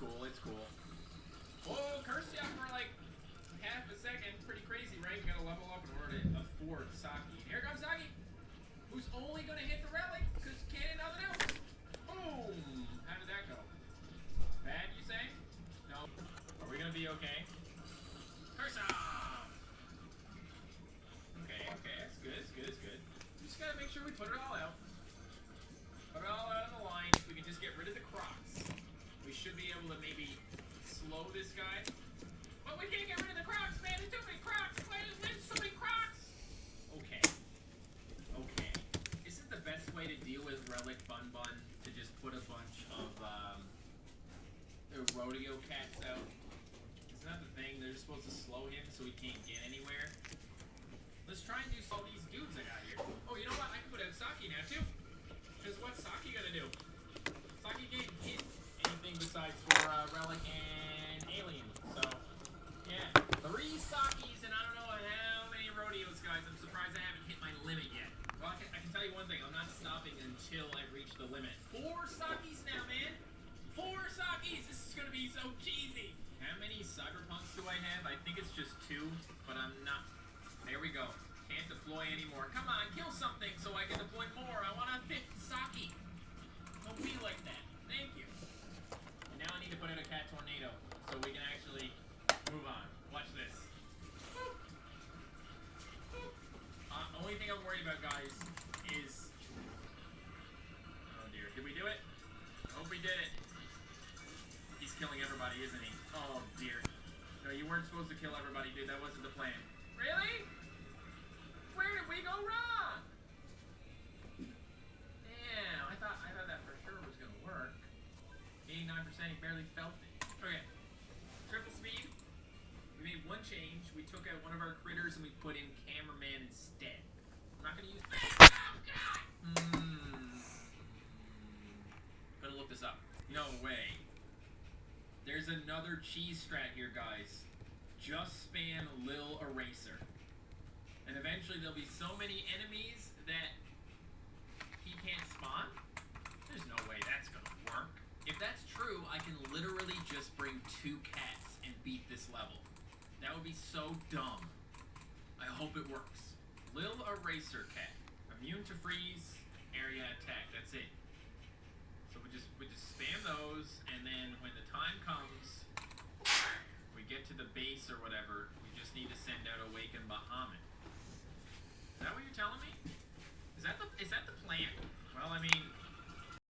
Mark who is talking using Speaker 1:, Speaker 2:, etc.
Speaker 1: cool. It's cool. Oh, cursed you for like half a second. Pretty crazy, right? You gotta level up in order to afford Saki. Here comes Saki, who's only gonna hit the relic because cannon nothing else. Boom! How did that go? Bad, you say? No. Are we gonna be okay? Curse off! Okay, it's good, it's good, it's good. We just gotta make sure we put it all out. Put it all out on the line. If we can just get rid of the Crocs, we should be able to maybe slow this guy. But we can't get rid of the Crocs, man! There's too many Crocs! Why there's so many Crocs? Okay. Okay. Isn't the best way to deal with Relic Bun Bun to just put a bunch of rodeo cats out? Isn't that the thing? They're just supposed to slow him so he can't get anywhere. Let's try and do all these dudes I got here. Oh, you know what? I can put out Saki now too. Because what's Saki gonna do? Saki can't hit anything besides for Relic and Alien. So, yeah. 3 Sakis and I don't know how many rodeos, guys. I'm surprised I haven't hit my limit yet. Well, I can tell you one thing. I'm not stopping until I reach the limit. 4 Sakis now, man. 4 Sakis! This is gonna be so cheesy! How many Cyberpunks do I have? I think it's just 2, but I'm not... There we go. Can't deploy anymore. Come on, kill something so I can deploy more. I want a 5th Saki. Don't be like that. Thank you. And now I need to put out a Cat Tornado so we can actually move on. Watch this. Boop. Boop. Only thing I'm worried about, guys, is... Oh dear. Did we do it? Hope we did it. He's killing everybody, isn't he? Oh, dear. No, you weren't supposed to kill everybody, dude. That wasn't the plan. Really? Where did we go wrong? Damn, I thought that for sure was going to work. 89%, he barely felt it. Okay. Triple speed. We made one change. We took out one of our critters and we put in Cameraman instead. I'm not going to use that. Oh, God! Gonna look this up. No way. There's another cheese strat here, guys. Just spam Lil Eraser. And eventually there'll be so many enemies that he can't spawn. There's no way that's gonna work. If that's true, I can literally just bring 2 cats and beat this level. That would be so dumb. I hope it works. Lil Eraser cat. Immune to freeze, area attack. That's it. So we just spam those, and then when the time comes, we get to the base or whatever, we just need to send out Awaken Bahamut. Is that what you're telling me? Is that the